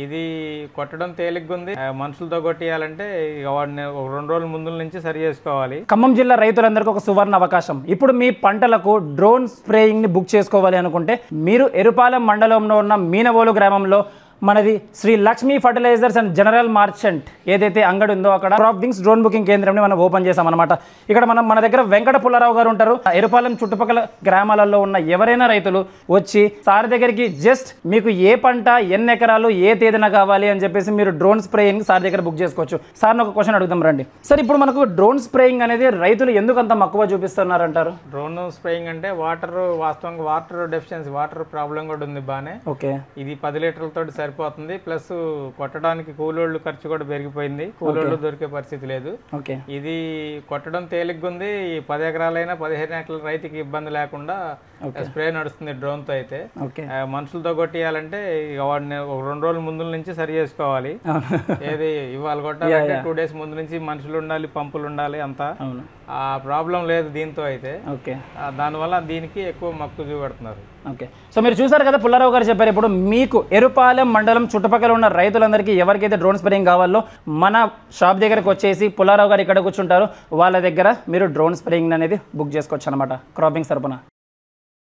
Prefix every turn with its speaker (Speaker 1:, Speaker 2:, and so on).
Speaker 1: ఇది కొట్టడం తేలిగ్గుంది. మనుషులతో కొట్టియాలంటే ఇక వాడిని ఒక 2 రోజుల ముందు నుంచి సరి చేసుకోవాలి.
Speaker 2: ఖమ్మం జిల్లా రైతులందరికీ ఒక సువర్ణ అవకాశం. ఇప్పుడు మీ పంటలకు డ్రోన్ స్ప్రేయింగ్ ని బుక్ చేసుకోవాలి అనుకుంటే మీరు ఎరుపాలెం మండలంలో ఉన్న మీనవోలు గ్రామంలో మనది Shri Lakshmi fertilizers and general merchant ఏదైతే అంగడి ఉందో అక్కడ క్రాప్ వింగ్స్ డ్రోన్ బుకింగ్ కేంద్రం మనం ఓపెన్ చేసాం అనమాట. ఇక్కడ మన దగ్గర వెంకట పుల్లారావు గారు ఉంటారు. ఎరుపాలెం చుట్టుపక్కల గ్రామాలలో ఉన్న ఎవరైనా రైతులు వచ్చి సార్ దగ్గరికి జస్ట్ మీకు ఏ పంట ఎన్ని ఎకరాలు ఏ తేదీన కావాలి అని చెప్పేసి మీరు డ్రోన్ స్ప్రేయింగ్ సార్ దగ్గర బుక్ చేసుకోవచ్చు. సార్ని ఒక క్వశ్చన్ అడుగుదాం రండి. సార్ ఇప్పుడు మనకు డ్రోన్ స్ప్రేయింగ్ అనేది రైతులు ఎందుకు అంత మక్కువ చూపిస్తున్నారు అంటారు?
Speaker 1: డ్రోన్ స్ప్రేయింగ్ అంటే వాస్తవంగా వాటర్ డెఫిషియన్సీ, వాటర్ ప్రాబ్లం కూడా ఉంది బాగానే.
Speaker 2: ఓకే, ఇది
Speaker 1: 10 లీటర్లతో సరిపోతుంది. ప్లస్ కొట్టడానికి కూలోళ్ళు ఖర్చు కూడా పెరిగిపోయింది. కూలోళ్ళు దొరికే పరిస్థితి లేదు. ఇది కొట్టడం తేలిగ్గుంది. 10 ఎకరాలైనా 15 ఎకరాల రైతుకి ఇబ్బంది లేకుండా స్ప్రే నడుస్తుంది డ్రోన్ తో. అయితే మనుషులతో కొట్టియాలంటే ఇక వాడిని ఒక 2 రోజుల ముందు నుంచి సరి చేసుకోవాలి. ఏది ఇవాళ కొట్టాలంటే 2 డేస్ ముందు నుంచి మనుషులు ఉండాలి, పంపులు ఉండాలి, అంతా ఆ ప్రాబ్లం లేదు దీంతో. అయితే దానివల్ల దీనికి ఎక్కువ మక్కువ చూపెడుతున్నారు.
Speaker 2: ఓకే, సో మీరు చూసారు కదా పుల్లారావు గారు చెప్పారు. ఇప్పుడు మీకు ఎరుపాలెం మండలం చుట్టుపక్కల ఉన్న రైతులందరికీ ఎవరికైతే డ్రోన్ స్ప్రేయింగ్ కావాలో మన షాప్ దగ్గరకు వచ్చేసి పుల్లారావు గారు ఇక్కడ కూర్చుంటారు. వాళ్ళ దగ్గర మీరు డ్రోన్ స్ప్రేయింగ్ అనేది బుక్ చేసుకోవచ్చు అనమాట క్రాపింగ్ తరపున.